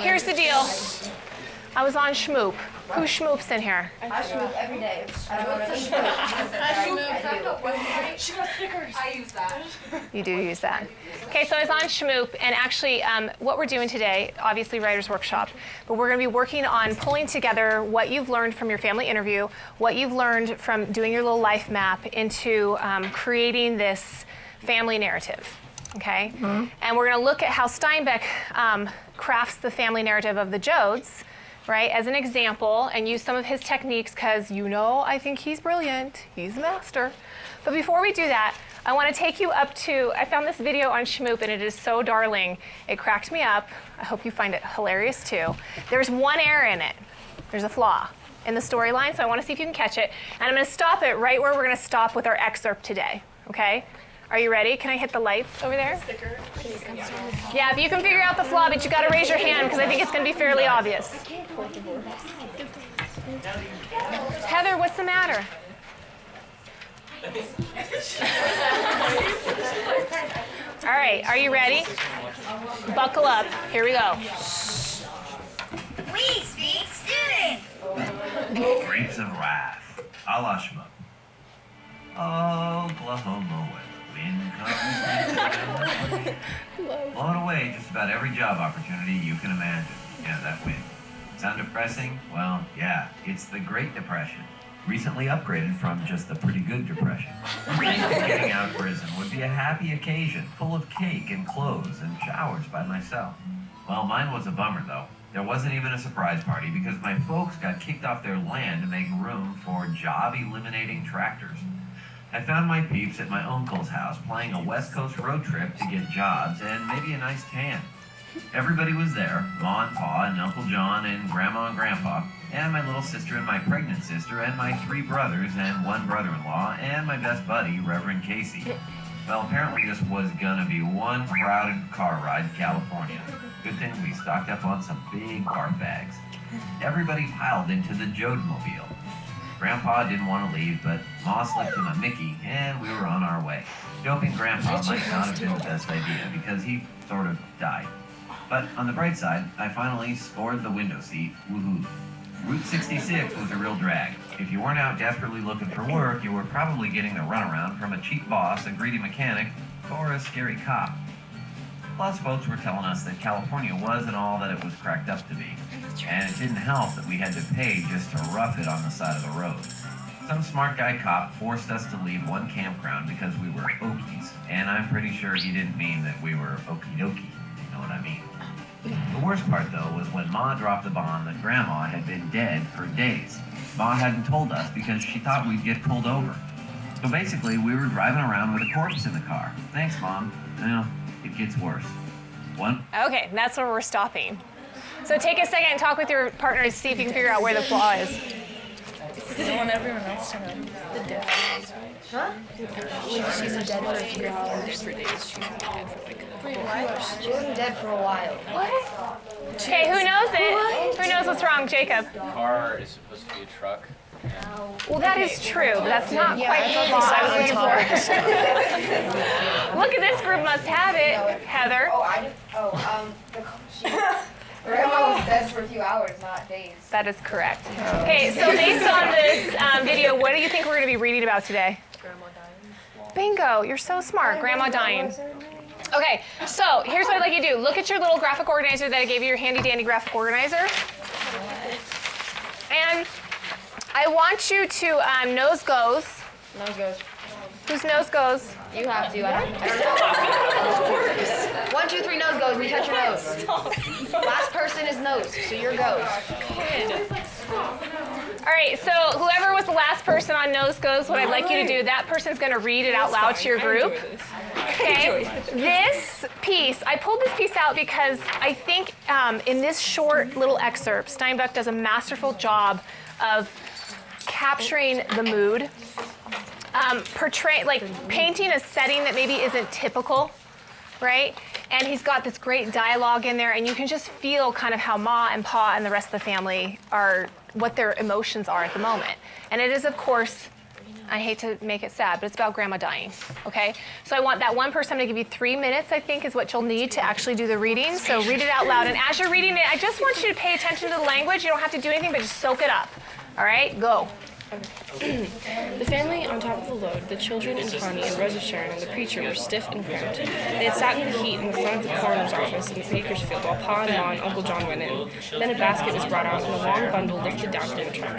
here's the deal. I was on Schmoop. Who schmoops in here? I schmoop every day. She got stickers. I use that. You do use that. Okay, so I was on Schmoop, and actually what we're doing today, obviously Writer's Workshop, but we're going to be working on pulling together what you've learned from your family interview, what you've learned from doing your little life map into creating this family narrative, okay? Mm-hmm. And we're going to look at how Steinbeck crafts the family narrative of the Joads, right, as an example, and use some of his techniques because I think he's brilliant. He's a master. But before we do that, I want to take you up to, I found this video on Schmoop, and it is so darling. It cracked me up. I hope you find it hilarious too. There's one error in it. There's a flaw in the storyline, so I want to see if you can catch it. And I'm going to stop it right where we're going to stop with our excerpt today, okay? Are you ready? Can I hit the lights over there? Sticker. Yeah, if you can figure out the flaw, but you got to raise your hand because I think it's going to be fairly obvious. Heather, what's the matter? All right, are you ready? Buckle up. Here we go. Please speak student. Grapes of wrath, a la Schmoop. Oklahoma, where the wind comes. Blown away just about every job opportunity you can imagine. Yeah, that wind. Sound depressing? Well, yeah, it's the Great Depression. Recently upgraded from just the pretty good depression. Getting out of prison would be a happy occasion, full of cake and clothes and showers by myself. Well, mine was a bummer, though. There wasn't even a surprise party because my folks got kicked off their land to make room for job-eliminating tractors. I found my peeps at my uncle's house playing a West Coast road trip to get jobs and maybe a nice tan. Everybody was there, Ma and Pa and Uncle John and Grandma and Grandpa, and my little sister and my pregnant sister and my 3 brothers and 1 brother-in-law and my best buddy, Reverend Casey. Well, apparently this was gonna be one crowded car ride to California. Good thing we stocked up on some big barf bags. Everybody piled into the Jodemobile. Grandpa didn't want to leave, but Ma slipped him a Mickey, and we were on our way. Doping Grandpa might not have been the best idea because he sort of died. But on the bright side, I finally scored the window seat. Woohoo. Route 66 was a real drag. If you weren't out desperately looking for work, you were probably getting the runaround from a cheap boss, a greedy mechanic, or a scary cop. Plus, folks were telling us that California wasn't all that it was cracked up to be. And it didn't help that we had to pay just to rough it on the side of the road. Some smart guy cop forced us to leave one campground because we were Okies, and I'm pretty sure he didn't mean that we were okie dokie, you know what I mean. The worst part, though, was when Ma dropped the bomb that Grandma had been dead for days. Ma hadn't told us because she thought we'd get pulled over. So basically, we were driving around with a corpse in the car. Thanks, Mom. Well, it gets worse. One. Okay, that's where we're stopping. So take a second and talk with your partner to see if you can figure out where the flaw is. I want everyone else to know the death days, right? Huh? She's dead for a few hours. For days. She's been dead for like a couple hours. She wasn't dead for a while. Okay, who knows it? Who knows what's wrong, Jacob? The car is supposed to be a truck. Well, that is true, but that's not quite the flaw I was looking for. Look at this group must have it, Heather. Grandma was dead for a few hours, not days. That is correct. Okay, so based on this video, what do you think we're going to be reading about today? Grandma dying. Bingo, you're so smart. Grandma dying. Okay, so here's what I'd like you to do. Look at your little graphic organizer that I gave you, your handy dandy graphic organizer. And I want you to nose goes. Nose goes. Whose nose goes? You have to. I don't know. 1, 2, 3, nose goes. We touch your nose. Last person is nose, so your goes. All right, so whoever was the last person on nose goes, what I'd like you to do, that person's going to read it out loud to your group. Okay, this piece, I pulled this piece out because I think in this short little excerpt, Steinbeck does a masterful job of capturing the mood, painting a setting that maybe isn't typical, right? And he's got this great dialogue in there, and you can just feel kind of how Ma and Pa and the rest of the family are, what their emotions are at the moment. And it is, of course, I hate to make it sad, but it's about grandma dying, okay? So I want that one person, I'm gonna give you 3 minutes, I think, is what you'll need to actually do the reading. So read it out loud, and as you're reading it, I just want you to pay attention to the language. You don't have to do anything, but just soak it up. All right, go. The family on top of the load, the children and Connie and Rose of Sharon and the preacher were stiff and cramped. They had sat in the heat in the front of the coroner's office in Bakersfield while Pa and Ma and Uncle John went in. Then a basket was brought out and a long bundle lifted down to the truck.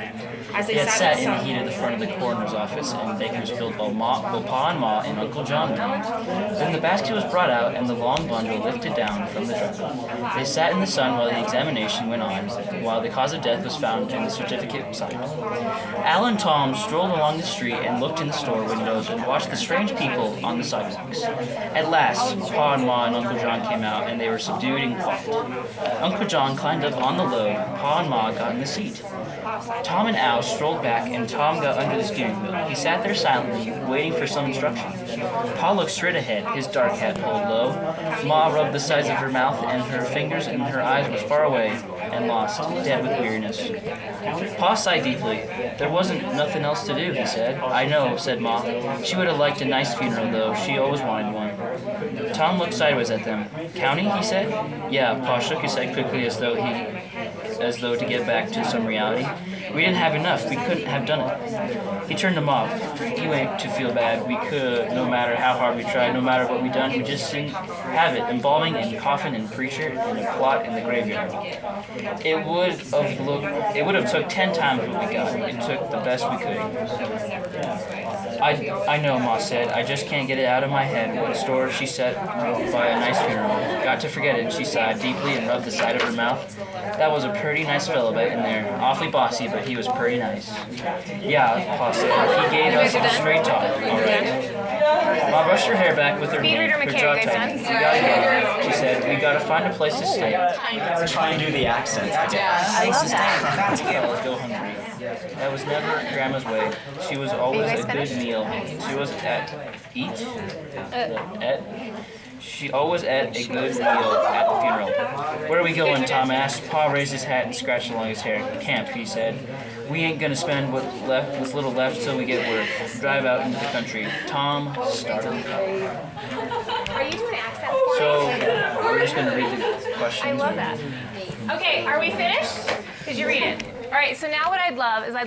As They had sat in the heat at the front of the coroner's office in Bakersfield while Pa and Ma and Uncle John went in. Then the basket was brought out and the long bundle lifted down from the truck. They sat in the sun while the examination went on, while the cause of death was found and the certificate signed. Al and Tom strolled along the street and looked in the store windows and watched the strange people on the sidewalks. At last, Pa and Ma and Uncle John came out and they were subdued and quiet. Uncle John climbed up on the load. Pa and Ma got in the seat. Tom and Al strolled back and Tom got under the steering wheel. He sat there silently, waiting for some instruction. Pa looked straight ahead, his dark hat pulled low. Ma rubbed the sides of her mouth and her fingers and her eyes were far away and lost, dead with weariness. Pa sighed deeply. There wasn't nothing else to do, he said. I know, said Ma. She would have liked a nice funeral, though. She always wanted one. Tom looked sideways at them. County, he said. Yeah, Pa shook his head quickly as though to get back to some reality. We didn't have enough. We couldn't have done it. He turned to Ma. You ain't to feel bad. We could, no matter how hard we tried, no matter what we done, we just didn't have it. Embalming and coffin and preacher and a plot in the graveyard. It would have took 10 times what we got. It took the best we could. I know, Ma said. I just can't get it out of my head. What a store she set by a nice funeral. Got to forget it. She sighed deeply and rubbed the side of her mouth. That was a pretty nice fellow back in there. Awfully bossy, but he was pretty nice. Yeah, Pa said. He gave us a straight talk. All right. Ma brushed her hair back with her hand, her jaw tight. We gotta go, she said. We gotta find a place to stay. Try and do the accent. I love that. Fellas go hungry. That was never Grandma's way. She was always a good meal. She was She always ate a good meal at the funeral. Where are we going? Tom asked. Pa raised his hat and scratched along his hair. Camp, he said. We ain't gonna spend what's little left till we get work. Drive out into the country. Tom started. Are you doing accents for So me? we're just gonna read the questions. I love that. Okay, are we finished? Did you read it? All right, so now what I'd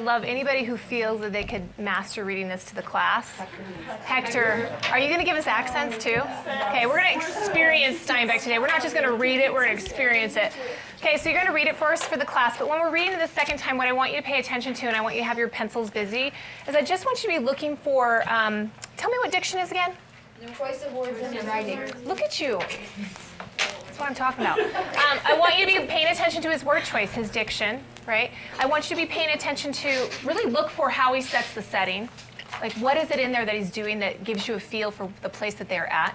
love anybody who feels that they could master reading this to the class. Hector, are you going to give us accents too? Okay, we're going to experience Steinbeck today. We're not just going to read it, we're going to experience it. Okay, so you're going to read it first for the class, but when we're reading it the second time, what I want you to pay attention to, and I want you to have your pencils busy, is I just want you to be looking for, tell me what diction is again? Choice of words and writing. Look at you. That's what I'm talking about. I want you to be paying attention to his word choice, his diction, right? I want you to be paying attention to really look for how he sets the setting. Like, what is it in there that he's doing that gives you a feel for the place that they're at?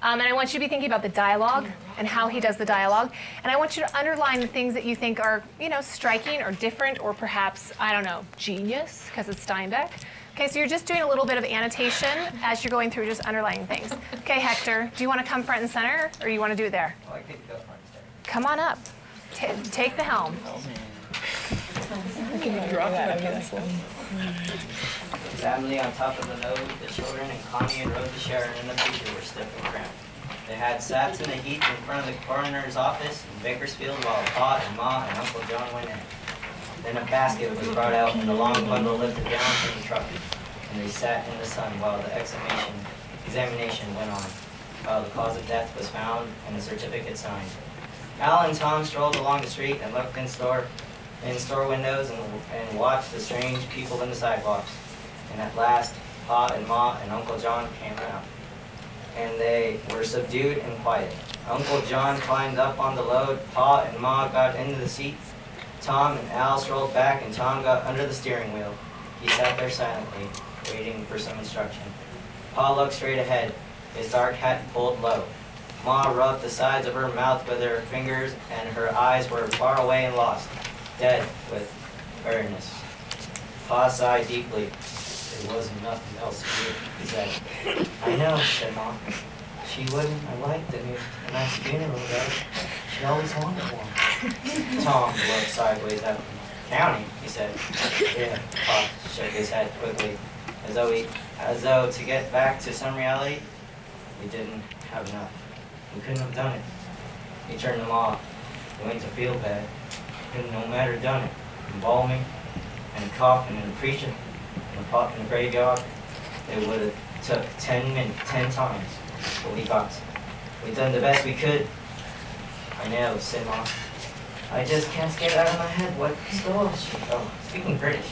And I want you to be thinking about the dialogue and how he does the dialogue. And I want you to underline the things that you think are, striking or different or perhaps, I don't know, genius, because it's Steinbeck. Okay, so you're just doing a little bit of annotation as you're going through, just underlining things. Okay, Hector, do you want to come front and center, or do you want to do it there? I think it goes front and center. Come on up. Take the helm. Family on top of the load, the children and Connie and Rose, Sharon and the preacher were stiff and cramped. They had sat in the heat in front of the coroner's office in Bakersfield while Pa and Ma and Uncle John went in. Then a basket was brought out and a long bundle lifted down from the truck, and they sat in the sun while the examination went on, while the cause of death was found and the certificate signed. Al and Tom strolled along the street and looked in store windows and watched the strange people in the sidewalks. And at last, Pa and Ma and Uncle John came out, and they were subdued and quiet. Uncle John climbed up on the load. Pa and Ma got into the seat. Tom and Al strolled back, and Tom got under the steering wheel. He sat there silently, waiting for some instruction. Pa looked straight ahead, his dark hat pulled low. Ma rubbed the sides of her mouth with her fingers, and her eyes were far away and lost, dead with weariness. Pa sighed deeply. There wasn't nothing else to do, he said. I know, said Ma. She wouldn't have liked a nice funeral, though. She always wanted one. Tom looked sideways at the county, he said. Yeah, Pa shook his head quickly. as though to get back to some reality, we didn't have enough. We couldn't have done it. He turned them off. They went to feel bad. Couldn't no matter done it. Embalming and a coffin and a preacher and a pot in the graveyard. It would have took 10 minutes, 10 times what we got. We done the best we could. I know, said Mom. I just can't get it out of my head what store she. Oh, speaking British.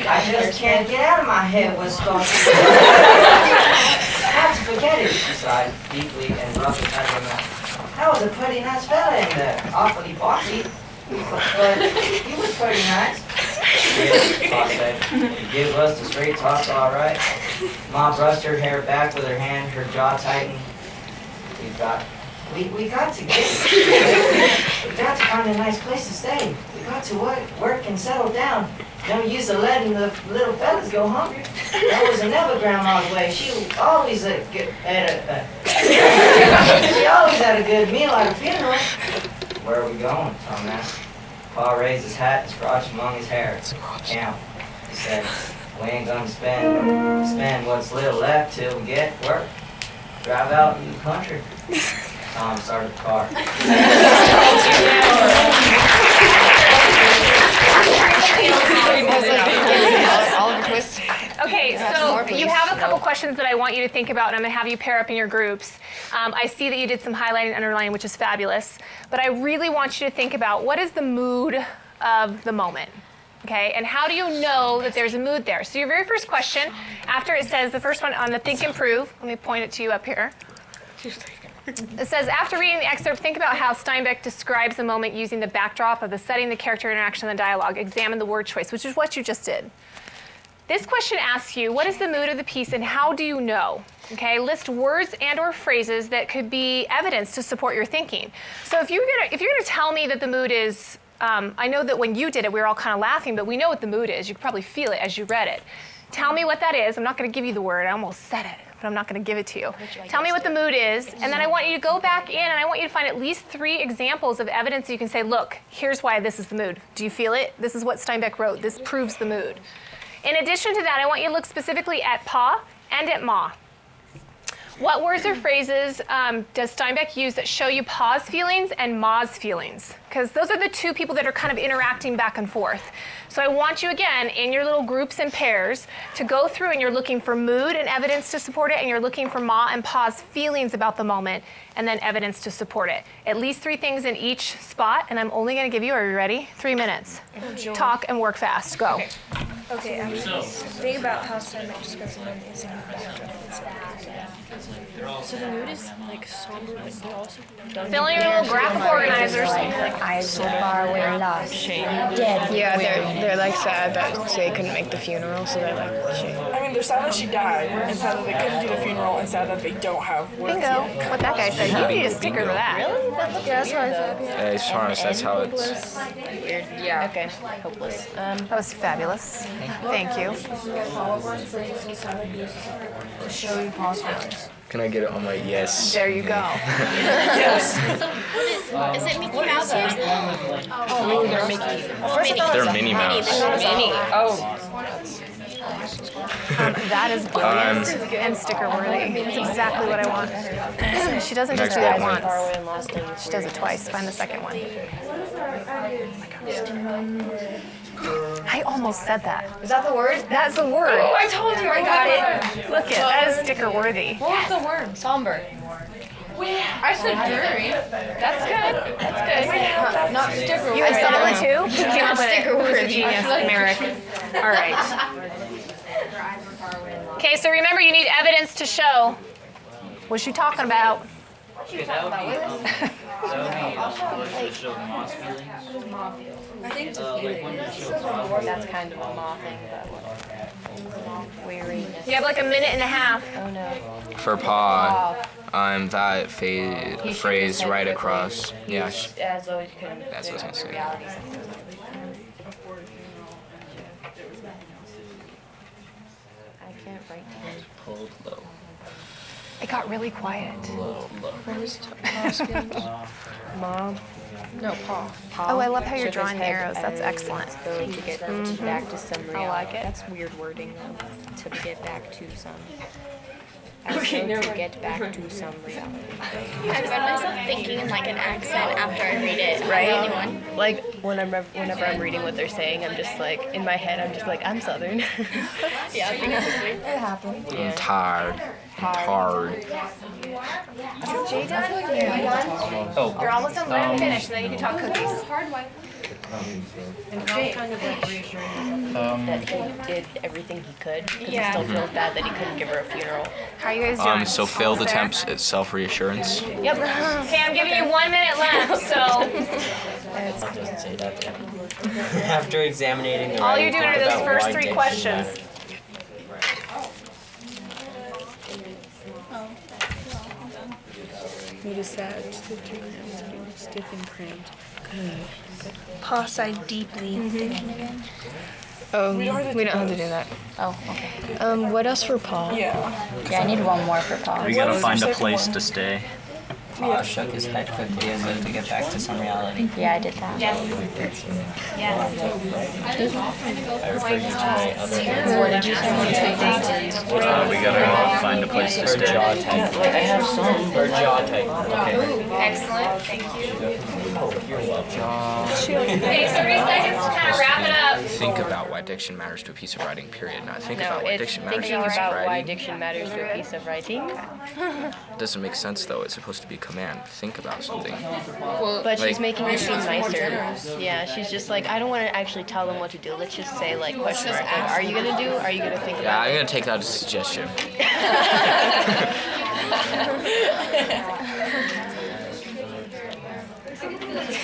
I just can't get out of my head what store she. I have to forget it, she sighed deeply and rubbed it out of her mouth. That was a pretty nice fella in there, awfully bossy. But he was pretty nice. Yeah, Pa said. He gave us the straight talk, all right. Ma brushed her hair back with her hand, her jaw tightened. We got to we got to find a nice place to stay. We got to work and settle down. Don't use the letting the little fellas go hungry. That was never Grandma's way. She always had a good meal at a funeral. Where are we going? Tom asked. Pa raised his hat and scratched among his hair. Camp, he said. We ain't gonna spend what's little left till we get work. Drive out in the country. Tom started the car. Okay, so you have a couple questions that I want you to think about, and I'm going to have you pair up in your groups. I see that you did some highlighting and underlining, which is fabulous, but I really want you to think about what is the mood of the moment, okay? And how do you know that there's a mood there? So your very first question, after it says, the first one on the Think and Prove, let me point it to you up here. It says, after reading the excerpt, think about how Steinbeck describes the moment using the backdrop of the setting, the character interaction, and the dialogue. Examine the word choice, which is what you just did. This question asks you, what is the mood of the piece and how do you know? Okay, list words and or phrases that could be evidence to support your thinking. So if you're gonna tell me that the mood is, I know that when you did it, we were all kind of laughing, but we know what the mood is. You could probably feel it as you read it. Tell me what that is. I'm not gonna give you the word, I almost said it, but I'm not gonna give it to you. Tell me what the mood is, and then I want you to go back in and I want you to find at least 3 examples of evidence that you can say, look, here's why this is the mood. Do you feel it? This is what Steinbeck wrote. This proves the mood. In addition to that, I want you to look specifically at Pa and at Ma. What words or phrases does Steinbeck use that show you Pa's feelings and Ma's feelings? Because those are the 2 people that are kind of interacting back and forth. So I want you, again, in your little groups and pairs, to go through and you're looking for mood and evidence to support it, and you're looking for Ma and Pa's feelings about the moment, and then evidence to support it. At least 3 things in each spot, and I'm only going to give you, are you ready? 3 minutes. Talk and work fast. Go. Okay, think about how Steinbeck describes the mood is in the backdrop. So the mood is like somber, but they're also Fill in your little graphic organizers. Eyes so far away, lost, dead. Yeah, they're like sad that they couldn't make the funeral, so they're like shame. I mean, they're sad that she died, and sad that they couldn't do the funeral, and sad that they don't have work. Bingo. What that guy said. You need a sticker for that. Really? Yeah, that's what I said. Yeah, it's harness, that's how it's... Weird. Yeah. Okay. Hopeless. That was fabulous. Thank you. Show you Pa's feelings. Can I get it on my yes? There you go. Yes. Is it Mickey Mouse here? Oh, they're Mickey. They're Minnie Mouse. Minnie. Oh. That is brilliant and sticker worthy. That's exactly what I want. She doesn't just do that once. She does it twice. Find the second one. I almost said that. Is that the word? That's the word. Oh, I told you I got it. Look it. That is sticker worthy. What was the word? Somber. I said dreary. That's good. That's good. Not sticker worthy. You had something too? You came up with it. Sticker Who's worthy. a genius, Merrick. All right. Okay, so remember you need evidence to show. What's she talking about? Okay, that would be show Ma's feelings. I think that's kind of a Ma thing, but weariness. You have like a minute and a half. Oh no. For Pa, that phrase right across. Yeah, As though you couldn't. that's what I was gonna say. Reality. I can't write. Pulled low. It got really quiet. What was Pa's feelings? Mom. No, Pa. Oh, I love how you're Shook his drawing the head arrows. That's excellent. as though to get back to some reality. I like it. That's weird wording, though. To get back to some. As though to get back to some reality. I find myself thinking in like an accent after I read it. Right? Anyone? Like whenever I'm reading what they're saying, I'm just like in my head. I'm just like I'm Southern. Yeah, basically. It happened. Yeah. Tired. Hard. Jay done? You done? Oh. You're almost done. Let him finish, and then you can talk cookies. And Paul kind of like reassuring that he did everything he could. Because he still feels bad that he couldn't give her a funeral. How are you guys doing? So failed attempts at self-reassurance. Yep. Okay, I'm giving you 1 minute left, so Doesn't say that there. After examining the all writing, you're doing think are those about first why 3 diction questions. matters. Need a sad, stiff and cramped. Pa sighed deeply. We don't have to do that. Oh, okay. What else for Paul? Yeah. Yeah, I need one more for Paul. We gotta find a place to stay. Pa shook his head quickly as though to get back to some reality. Yeah, I did that. Yes. Yes. I referred you to my other What did you say? We gotta find a place to Her stay. jaw type. I have some. Her jaw type. Okay. Excellent. Thank you. You're welcome. Okay, 3 seconds to kind of wrap it up. Think about why diction matters to a piece of writing, period. Not think No, about why it's diction matters to thinking a piece of about why writing. diction matters to a piece of writing. It doesn't make sense, though. It's supposed to be a command. Think about something. But she's Like- making it seem nicer. Yeah, she's just like, I don't want to actually tell them what to do. Let's just say, like, question mark. Like, are you going to do? Are you going to think Yeah, about I'm it? gonna take that as a suggestion.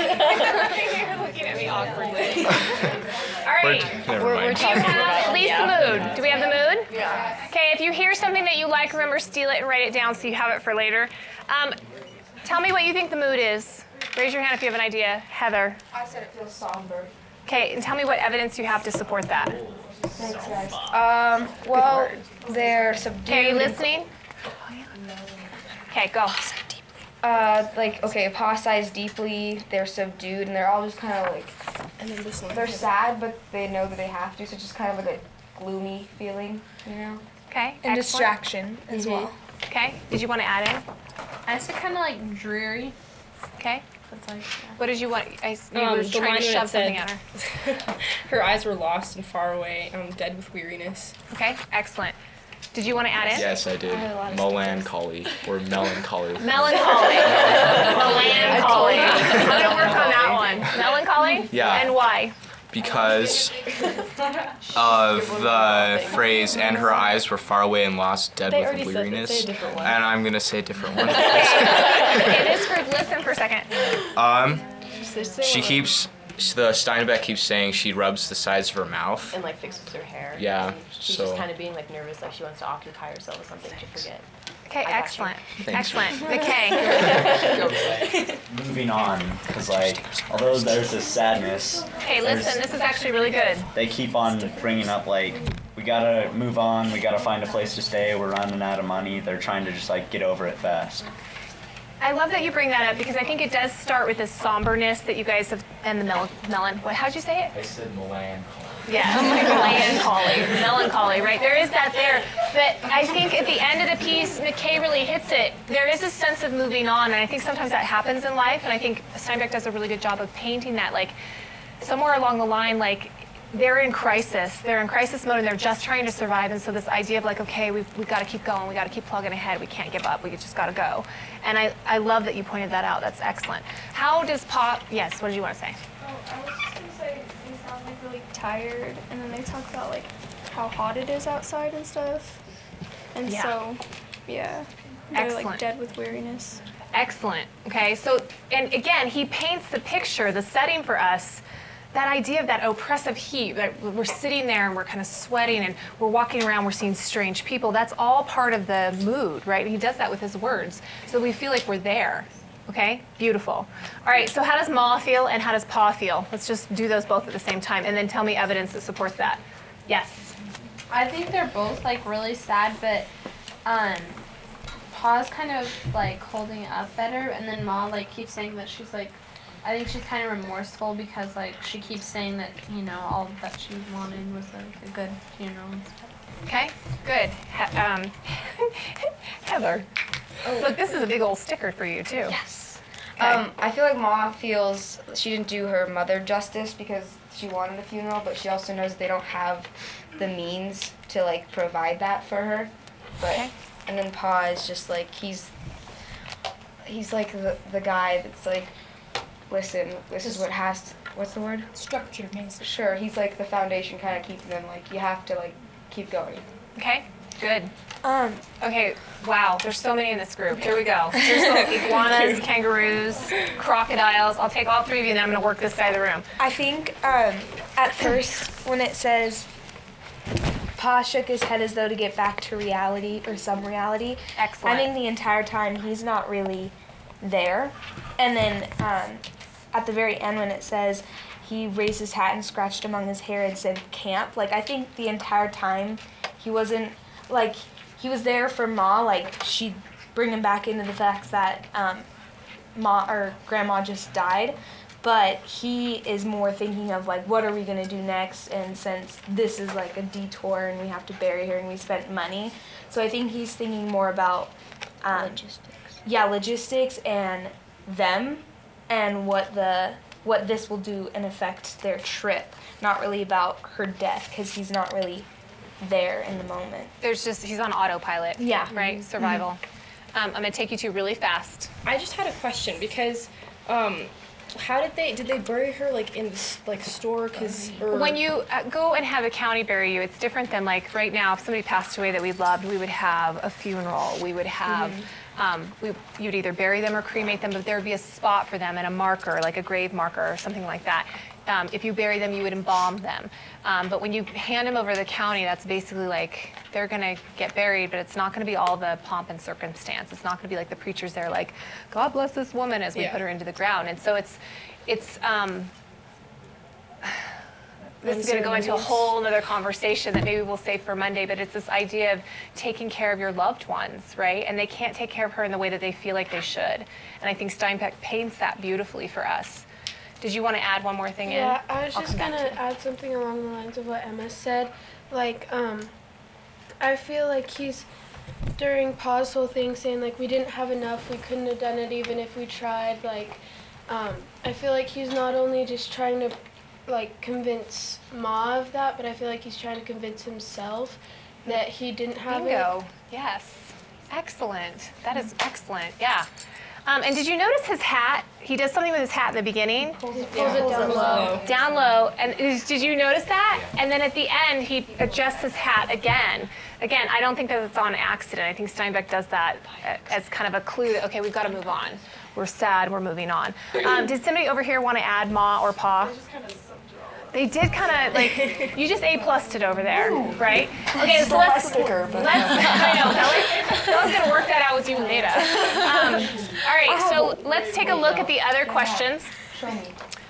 You're looking at me awkwardly. All right. Never We're mind. Do you talking have about at least the mood? Do we have the mood? Yeah. Okay, if you hear something that you like, remember, steal it and write it down so you have it for later. Tell me what you think the mood is. Raise your hand if you have an idea. Heather. I said it feels somber. Okay, and tell me what evidence you have to support that. Thanks, guys. Well, they're subdued. Okay, are you listening? Okay, go. Like, okay, Pa sighs deeply, they're subdued, and they're all just kind of like, And then this one. they're sad, but they know that they have to, so it's just kind of like a gloomy feeling, you know? Okay. And excellent. distraction as well. Okay. Did you want to add in? I said kind of like dreary. Okay. That's like, What did you want? You The were line trying when to it shove something said- at her. Her eyes were lost and far away, dead with weariness. Okay. Excellent. Did you want to add in? Yes, I did. Melancholy or melancholy. Melancholy. Melancholy. I'm gonna work on that one. Melancholy. Yeah. And why? Because of the phrase, and her eyes were far away and lost, dead They with already said it. weariness. Say a different one. And I'm gonna say a different one. Okay, this group. Listen for a second. She keeps, the Steinbeck keeps saying she rubs the sides of her mouth. And, like, fixes her hair. Yeah, And she's so- just kind of being, like, nervous, like she wants to occupy herself with something to forget. Okay. I got you. Excellent. Thanks. Excellent. Okay. Moving on, because like, although there's this sadness, Okay. Listen. This is actually really good. they keep on bringing up like, we gotta move on, we gotta find a place to stay, we're running out of money. They're trying to just like get over it fast. I love that you bring that up because I think it does start with this somberness that you guys have, and the melon. What? How'd you say it? I said melancholy. Yeah, melancholy, melancholy, right? There is that there. But I think at the end of the piece, McKay really hits it. There is a sense of moving on, and I think sometimes that happens in life, and I think Steinbeck does a really good job of painting that, like, somewhere along the line, like, they're in crisis. They're in crisis mode, and they're just trying to survive, and so this idea of, like, okay, we've got to keep going. We've got to keep plugging ahead. We can't give up. We just got to go. And I love that you pointed that out. That's excellent. How does Pop, yes, what did you want to say? Oh, I was just gonna say they sound like really tired, and then they talk about like how hot it is outside and stuff. And Yeah. so, yeah, they're Excellent. like dead with weariness. Excellent. Okay, so, and again, he paints the picture, the setting for us, that idea of that oppressive heat, that we're sitting there and we're kind of sweating and we're walking around, we're seeing strange people. That's all part of the mood, right? He does that with his words. So we feel like we're there. Okay, beautiful. All right, so how does Ma feel and how does Pa feel? Let's just do those both at the same time and then tell me evidence that supports that. Yes. I think they're both like really sad, but Pa's kind of like holding it up better, and then Ma like keeps saying that she's like, I think she's kind of remorseful because like she keeps saying that all that she wanted was like a good funeral and stuff. Okay, good. Heather, look, this is a big old sticker for you too. Yes. Okay. I feel like Ma feels she didn't do her mother justice because she wanted a funeral, but she also knows they don't have the means to like provide that for her. But Okay. and then Pa is just like he's like the guy that's like, listen, this is what has to, what's the word? Structure, basically. Sure, he's like the foundation kind of keeping them like you have to like keep going. Okay, good. Okay, wow, there's so many in this group. Here we go. There's iguanas, kangaroos, crocodiles. I'll take all three of you and then I'm going to work this side of the room. I think at first when it says Pa shook his head as though to get back to reality or some reality. Excellent. I think the entire time he's not really there. And then at the very end when it says he raised his hat and scratched among his hair and said camp, like I think the entire time he wasn't, like he was there for Ma, like she'd bring him back into the fact that Ma or Grandma just died. But he is more thinking of like, what are we gonna do next? And since this is like a detour and we have to bury her and we spent money, so I think he's thinking more about Logistics. Yeah, logistics and them, and what this will do and affect their trip. Not really about her death because he's not really there in the moment. He's on autopilot. Yeah. Right. Survival. I'm gonna take you two really fast. I just had a question because how did they bury her like in this like store? When you go and have the county bury you, it's different than like right now. If somebody passed away that we loved, we would have a funeral. We would have. You'd either bury them or cremate them, but there would be a spot for them and a marker, like a grave marker or something like that. If you bury them, you would embalm them. But when you hand them over to the county, that's basically like they're going to get buried, but it's not going to be all the pomp and circumstance. It's not going to be like the preachers there like, God bless this woman as we put her into the ground. And so it's this is going to go into a whole other conversation that maybe we'll save for Monday, but it's this idea of taking care of your loved ones, right? And they can't take care of her in the way that they feel like they should. And I think Steinbeck paints that beautifully for us. Did you want to add one more thing in? Yeah, I was just going to add something along the lines of what Emma said. Like, I feel like he's, during Pa's whole thing, saying, like, we didn't have enough, we couldn't have done it even if we tried. Like, I feel like he's not only just trying to like convince Ma of that, but I feel like he's trying to convince himself that he didn't have Bingo. Yes. Excellent. That is excellent. Yeah. And did you notice his hat? He does something with his hat in the beginning. Pulls it down low. Down low. And did you notice that? And then at the end, he adjusts his hat again. Again, I don't think that it's on accident. I think Steinbeck does that as kind of a clue that, okay, we've got to move on. We're sad, we're moving on. Did somebody over here want to add Ma or Pa? They did kind of like, you just A+'d it over there, right? Okay, so let's, I know, Bella's going to work that out with you later. All right, so let's take a look at the other questions.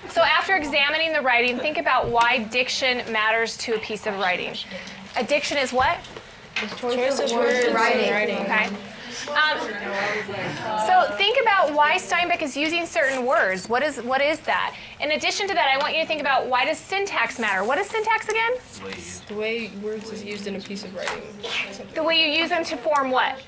So after examining the writing, think about why diction matters to a piece of writing. A diction is what? Choice of words in writing. Okay. So think about why Steinbeck is using certain words. What is that? In addition to that, I want you to think about why does syntax matter? What is syntax again? The way words is used in a piece of writing. The way you use them to form what?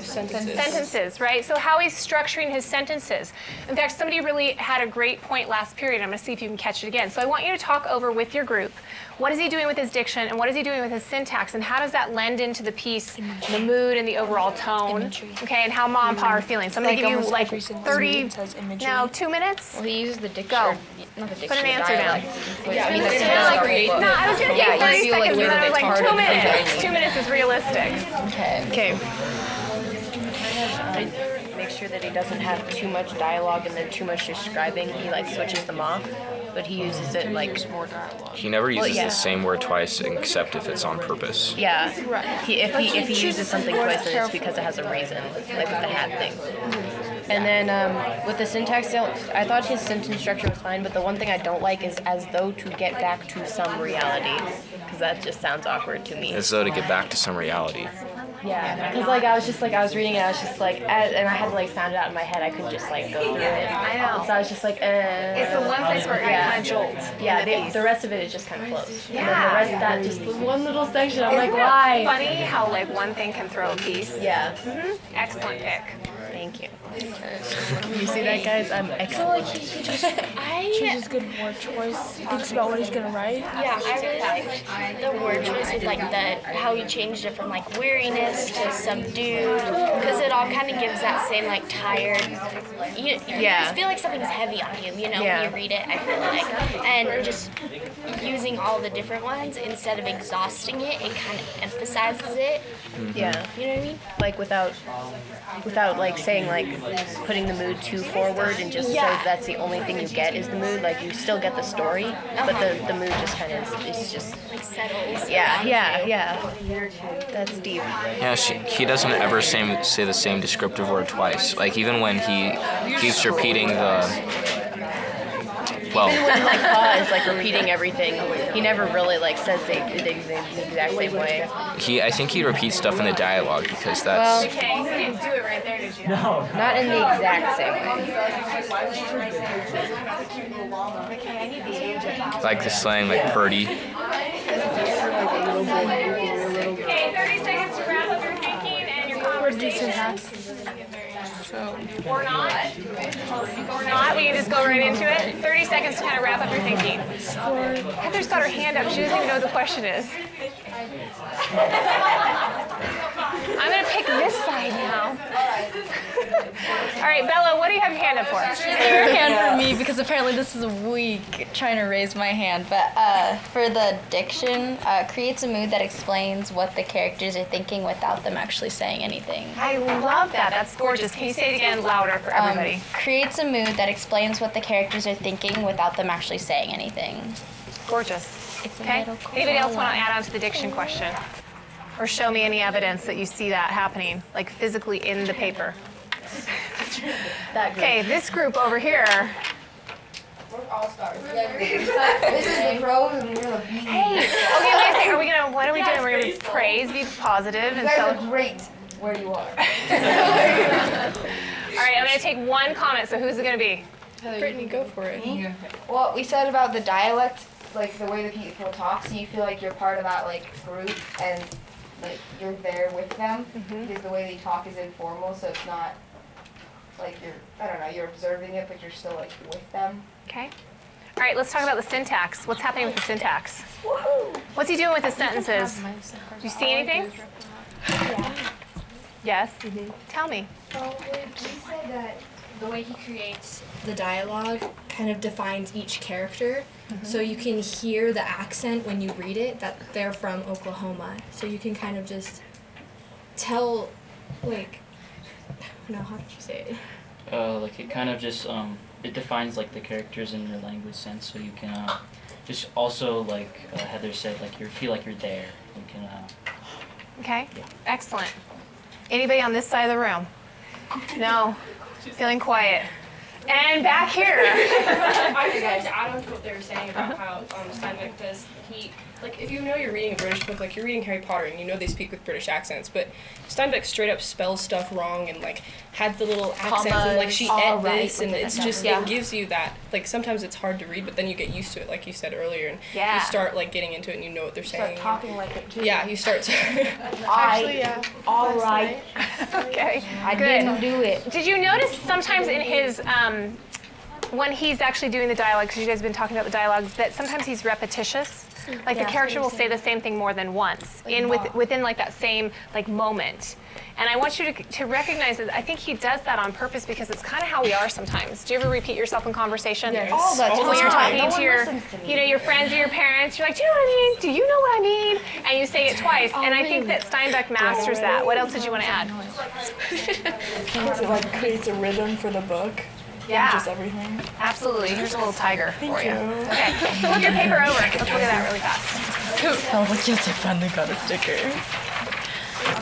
Sentences. Sentences, right? So how he's structuring his sentences. In fact, somebody really had a great point last period. I'm going to see if you can catch it again. So I want you to talk over with your group. What is he doing with his diction and what is he doing with his syntax and how does that lend into the piece, the mood and the overall tone? Okay, and how Ma and Pa are feeling. So I'm going to give you like 30, now 2 minutes? Well, he uses the dictionary. Go. Not the dictionary. Put an answer down. Yeah, I mean, No, I was going to say 30 seconds and then I was like 2 minutes. 2 minutes is realistic. Okay. Make sure that he doesn't have too much dialogue and then too much describing. He like switches them off, but he uses it like He never uses the same word twice except if it's on purpose. Yeah. If he uses something twice, then it's because it has a reason, like with the hat thing. And then with the syntax, I thought his sentence structure was fine, but the one thing I don't like is as though to get back to some reality, because that just sounds awkward to me. As though to get back to some reality. Yeah, because like I was reading it, I was just like, and I had to like sound it out in my head. I couldn't just like go through it. I know. So I was just like, It's the one place where it kind of jolts. Yeah, the rest of it is just kind of flows. Yeah. And then the rest of that, just the one little section. I'm Isn't like, that why? funny how like one thing can throw a piece? Yeah. Excellent pick. Thank you. You see that, guys? I'm excellent. He just chooses good word choice. Thinks about what he's gonna write. Yeah, I really like the word choice with like how he changed it from like weariness to subdued, because it all kind of gives that same like tired. You just feel like something's heavy on you, when you read it. I feel like, and just using all the different ones instead of exhausting it, it kind of emphasizes it. Yeah. You know what I mean? Like without like saying like putting the mood too forward and just so that's the only thing you get is the mood. Like you still get the story, but the mood just kind of is just like settles. Yeah. That's deep. Yeah, he doesn't ever say the same descriptive word twice. Like even when he keeps repeating Even when like Pa is like repeating everything, he never really like says the exact same way. I think he repeats stuff in the dialogue because that's. Okay, you didn't do it right there, did you? No. Not in the exact same way. Like the slang, like Purdy. Okay, 30 seconds to wrap up your thinking and your conversation. Or not. We can just go right into it. 30 seconds to kind of wrap up your thinking. Heather's got her hand up. She doesn't even know what the question is. I'm going to pick this side now. All right, Bella, what do you have your hand up for? Your hand for me because apparently this is weak trying to raise my hand. But for the diction, creates a mood that explains what the characters are thinking without them actually saying anything. I love that. That's gorgeous. Can you say it again louder for everybody? Creates a mood that explains what the characters are thinking without them actually saying anything. Gorgeous. Okay. Anybody else want to add on to the diction question? Or show me any evidence that you see that happening, like physically in the paper? Okay, this group over here. We're all stars. This is the pros and we're the bees. Hey, okay, wait a second. What are we doing? We're gonna praise, be positive, and you guys are great where you are. All right, I'm gonna take one comment. So who's it gonna be? Brittany, go for it. Me? Well, we said about the dialect, like the way that people talk, so you feel like you're part of that like group and like you're there with them because the way they talk is informal, so it's not like you're observing it, but you're still like with them. Okay. All right, let's talk about the syntax. What's happening with the syntax? What's he doing with his sentences? Do you see anything? Yes? Tell me. He said that the way he creates the dialogue kind of defines each character. So you can hear the accent when you read it that they're from Oklahoma. So you can kind of just tell, like, no, how did you say it? Like it kind of just it defines like the characters in your language sense, so you can just also like Heather said, like you feel like you're there. You can. Okay. Yeah. Excellent. Anybody on this side of the room? No. Feeling quiet. And back here. I just wanted to add on to what they were saying about how Steinbeck does. Like, if you know you're reading a British book, like you're reading Harry Potter and you know they speak with British accents, but Steinbeck straight up spells stuff wrong and like had the little accents and like she ate this and it's just it gives you that, like sometimes it's hard to read, but then you get used to it, like you said earlier, and you start like getting into it and you know what they're saying. Start talking like it too. Yeah, you start. Actually, yeah. All right. Okay. I didn't do it. Did you notice sometimes in his when he's actually doing the dialogue, because you guys have been talking about the dialogue, that sometimes he's repetitious? Like the character will say the same thing more than once within like that same like moment. And I want you to recognize that I think he does that on purpose because it's kind of how we are sometimes. Do you ever repeat yourself in conversation? Yes. All the time. When you're talking No to your, your friends or your parents, you're like, do you know what I mean? Do you know what I mean? And you say it twice. And I think that Steinbeck masters that. What else did you want to add? It creates a rhythm for the book. Yeah. Just everything. Absolutely. Here's a little tiger for you. you. Okay. Flip your paper over. Let's look at that really fast. I was like, yes, I finally got a sticker.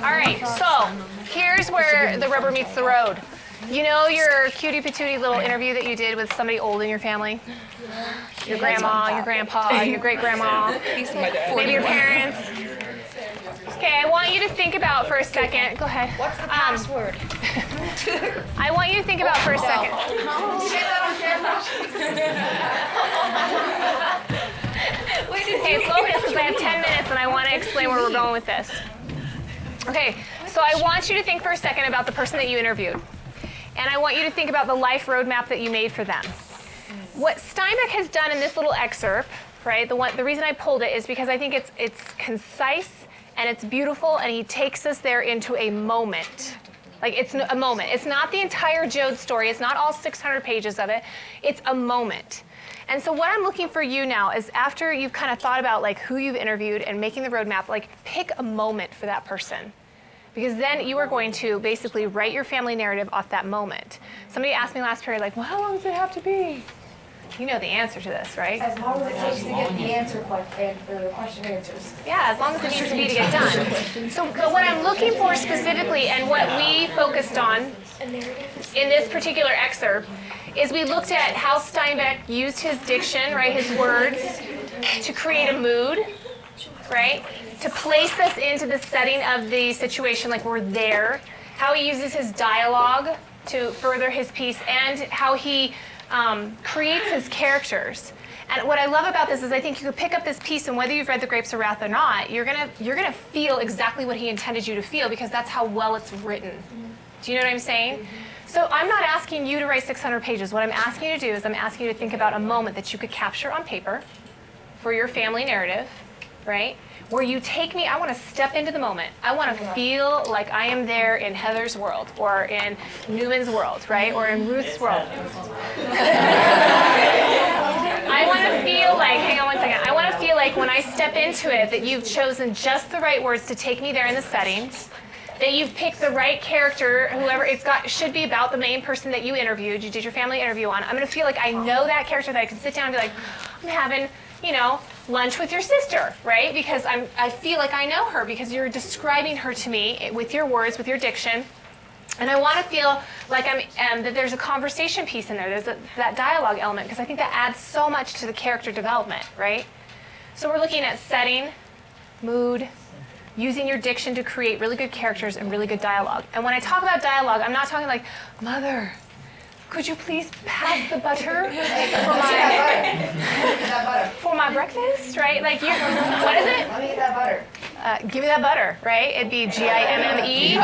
All right. So here's where the rubber meets the road. You know your cutie patootie little interview that you did with somebody old in your family? Your grandma, your grandpa, your great grandma, maybe your parents. Okay, I want you to think about for a second. Go ahead. What's the password? I want you to think about for a second. Okay, focus, because I have 10 minutes and I want to explain where we're going with this. Okay, so I want you to think for a second about the person that you interviewed. And I want you to think about the life roadmap that you made for them. What Steinbeck has done in this little excerpt, right, the reason I pulled it is because I think it's concise and it's beautiful, and he takes us there into a moment. Like, it's a moment. It's not the entire Joad story. It's not all 600 pages of it. It's a moment. And so what I'm looking for you now is, after you've kind of thought about like who you've interviewed and making the roadmap, like pick a moment for that person. Because then you are going to basically write your family narrative off that moment. Somebody asked me last period, like, well, how long does it have to be? You know the answer to this, right? As long as it takes to get the question answers. Yeah, as long as it needs to be to get done. So, but what I'm looking for specifically, and what we focused on in this particular excerpt, is we looked at how Steinbeck used his diction, right, his words, to create a mood, right, to place us into the setting of the situation, like we're there, how he uses his dialogue to further his piece, and how he creates his characters. And what I love about this is I think you could pick up this piece, and whether you've read The Grapes of Wrath or not, you're gonna feel exactly what he intended you to feel, because that's how well it's written. Do you know what I'm saying? So I'm not asking you to write 600 pages. What I'm asking you to do is I'm asking you to think about a moment that you could capture on paper for your family narrative, right? Where you take me, I want to step into the moment. I want to feel like I am there in Heather's world, or in Newman's world, right? Or in Ruth's world. I want to feel like, hang on one second, I want to feel like when I step into it that you've chosen just the right words to take me there in the settings, that you've picked the right character, whoever should be about the main person that you interviewed, you did your family interview on. I'm going to feel like I know that character, that I can sit down and be like, I'm having, lunch with your sister, right? Because I feel like I know her, because you're describing her to me with your words, with your diction. And I want to feel like that there's a conversation piece in there. There's that dialogue element, because I think that adds so much to the character development, right? So we're looking at setting, mood, using your diction to create really good characters and really good dialogue. And when I talk about dialogue, I'm not talking like, Mother, could you please pass the butter for my breakfast, right? Like, what is it? Let me get that butter. Give me that butter, right? It'd be Gimme.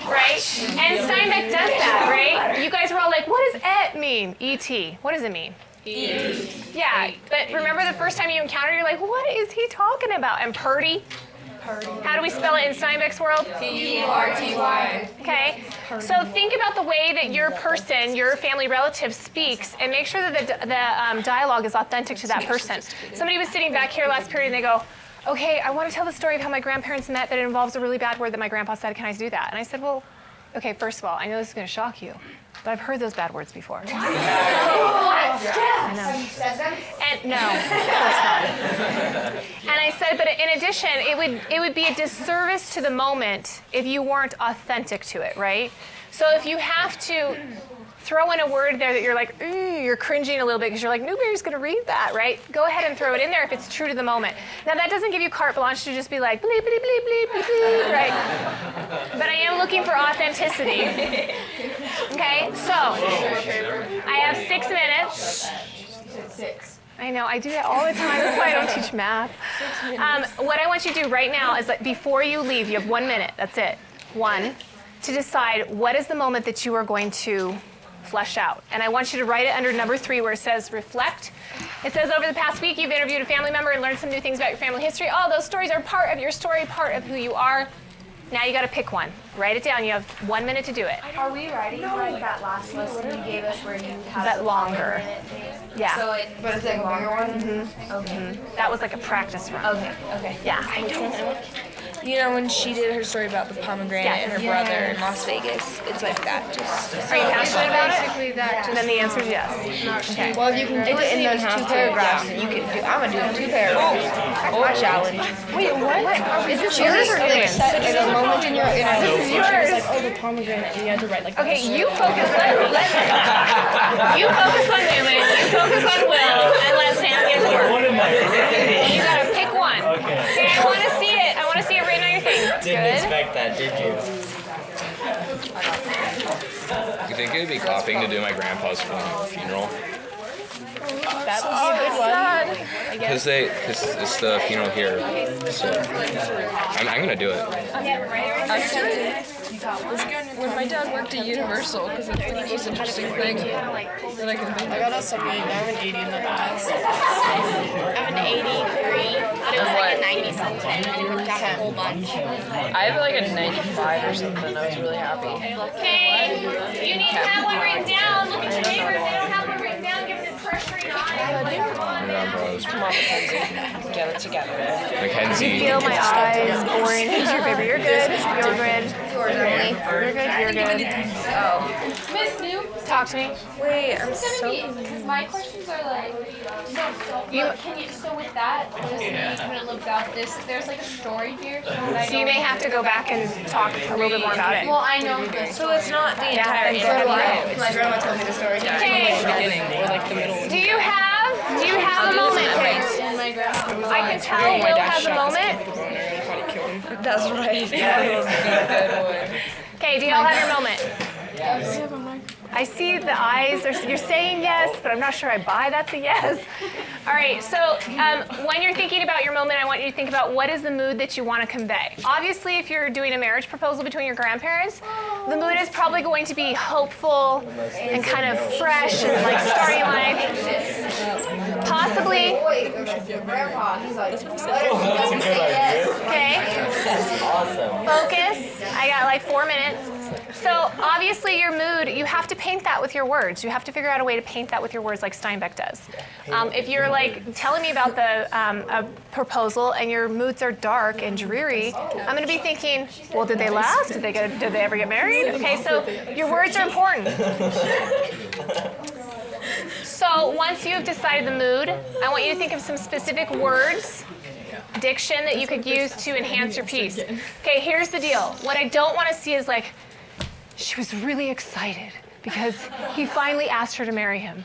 Right? And Steinbeck does that, right? You guys were all like, what does et mean? E-T. What does it mean? Yeah, but remember the first time you encountered it, you're like, what is he talking about? And purdy? How do we spell it in Steinbeck's world? P-U-R-T-Y. Okay, so think about the way that your person, your family relative speaks, and make sure that the dialogue is authentic to that person. Somebody was sitting back here last period and they go, okay, I want to tell the story of how my grandparents met, that it involves a really bad word that my grandpa said. Can I do that? And I said, well, okay, first of all, I know this is going to shock you, but I've heard those bad words before. What? Have you said them? And no, of course not. And I said, but in addition, it would be a disservice to the moment if you weren't authentic to it, right? So if you have to throw in a word there that you're like, you're cringing a little bit because you're like, Newberry's going to read that, right? Go ahead and throw it in there if it's true to the moment. Now, that doesn't give you carte blanche to just be like, bleep, bleep, bleep, bleep, bleep, bleep, right? But I am looking for authenticity. Okay, so I have 6 minutes. You said 6. I know, I do that all the time. That's why I don't teach math. What I want you to do right now is that before you leave, you have 1 minute. That's it. 1, to decide what is the moment that you are going to flesh out. And I want you to write it under number 3 where it says reflect. It says over the past week you've interviewed a family member and learned some new things about your family history. Oh, those stories are part of your story, part of who you are. Now you got to pick one. Write it down. You have 1 minute to do it. Are we writing like that last lesson you gave us where you had that longer? Yeah. So but it's like a longer one? Mm-hmm. Okay. Mm-hmm. That was like a practice run. Okay. Yeah. You know when she did her story about the pomegranate and her brother in Las Vegas? It's like that. Just Are you passionate about it? basically that. Then the answer is yes. Okay. Well, if you can do it in those 2 paragraphs, you can do. I'm gonna do it in 2 paragraphs. That's my challenge. Wait, what? Is this yours or like set in a moment in your This is yours. Like, oh, the pomegranate, and you had to write like. Okay, you focus on you focus on Newman, you focus on Will, and let Sam get to work. You gotta pick one. gonna be copying to do my grandpa's funeral. That would be a good one. I guess. Because it's the funeral here, so I'm gonna do it. When my dad worked at Universal, because it's the most interesting thing that I can think of. I got a 78. I have an 80 in the past. I have an 83, but it was like a 90 something, and it worked out a whole bunch. I have like a 95 or something. I was really happy. Okay, you need to have one written down. Look at your neighbors. They don't have one written down. Give them pressuring on. Come on, Mackenzie. Get it together. Mackenzie. Feel my eyes boring. Who's your baby? You're good. You're good. You're good. You're good. Oh. Miss New, Talk to me. wait, I'm so because my questions are like so with that, just you couldn't look up this. There's like a story here. So you may have to go back and talk a little bit more about it. Well, I know, but So it's not the entire Yeah, interview. My grandma told me the story. Okay. Beginning or like the middle. Do you have a moment, please? and my grandma. I can tell Will has a moment. That's right. Okay, do y'all have your moment? I see the eyes. You're saying yes, but I'm not sure I buy that's a yes. All right, so when you're thinking about your moment, I want you to think about what is the mood that you want to convey. Obviously, if you're doing a marriage proposal between your grandparents, the mood is probably going to be hopeful and kind of fresh and like starting life. Possibly. Grandpa, he's like, Okay. Focus. I got like 4 minutes. So obviously your mood, you have to paint that with your words. You have to figure out a way to paint that with your words like Steinbeck does. If you're like telling me about a proposal and your moods are dark and dreary, I'm going to be thinking, well, did they last? Did they ever get married? Okay, so your words are important. So once you have decided the mood, I want you to think of some specific words, diction that you could use to enhance your piece. Okay, here's the deal. What I don't want to see is like, she was really excited because he finally asked her to marry him.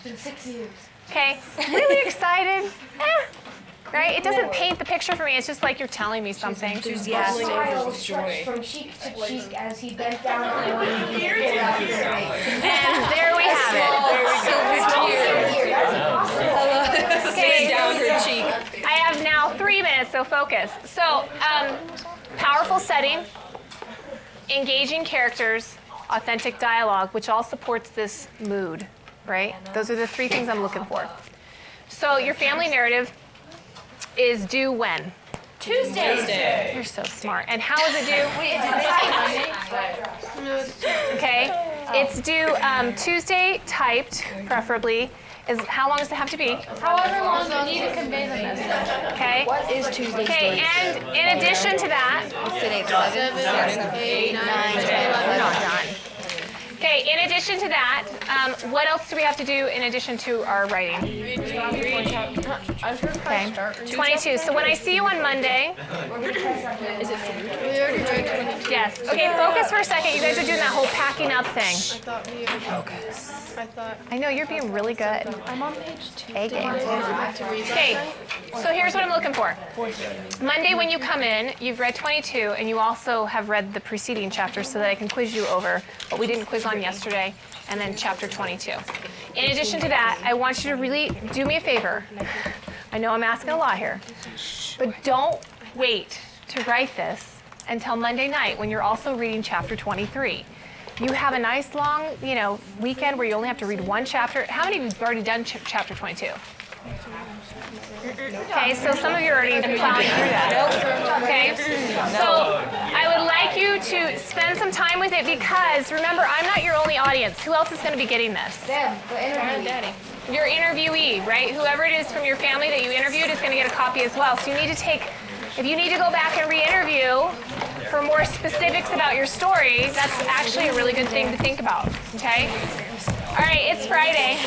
Okay, really excited, right? It doesn't paint the picture for me. It's just like you're telling me something. bubbling over with joy. From cheek to cheek as he bent down on one knee. And there we have it. Okay, down her cheek. I have now 3 minutes, so focus. So, powerful setting, engaging characters, authentic dialogue, which all supports this mood, right? Those are the 3 things I'm looking for. So your family narrative is due when? Tuesday. You're so smart. And how is it due? Okay, it's due Tuesday, typed, preferably. How long does it have to be? However long you need to convey the message. Okay. What is Tuesday's Okay, date? and in addition to that, What's today? 7, 8, 9, 10. we're not done. Okay, in addition to that, what else do we have to do in addition to our writing? Okay, 22. So when I see you on Monday, Is it food? We already read 22. yes. Okay, focus for a second. You guys are doing that whole packing up thing. I know, you're being really good. I'm on page 2. A game. Okay, so here's what I'm looking for. Monday when you come in, you've read 22 and you also have read the preceding chapter so that I can quiz you over what we didn't quiz on yesterday and then chapter 22. In addition to that, I want you to really do me a favor. I know I'm asking a lot here, but don't wait to write this until Monday night when you're also reading chapter 23. You have a nice long, weekend where you only have to read 1 chapter. How many of you have already done chapter 22? Okay, so some of you are already plowing through that. Okay, so I would like you to spend some time with it because remember, I'm not your only audience. Who else is going to be getting this? Them, the interview. Your interviewee, right? Whoever it is from your family that you interviewed is going to get a copy as well. So you need to if you need to go back and re-interview for more specifics about your story, that's actually a really good thing to think about, okay? All right, it's Friday.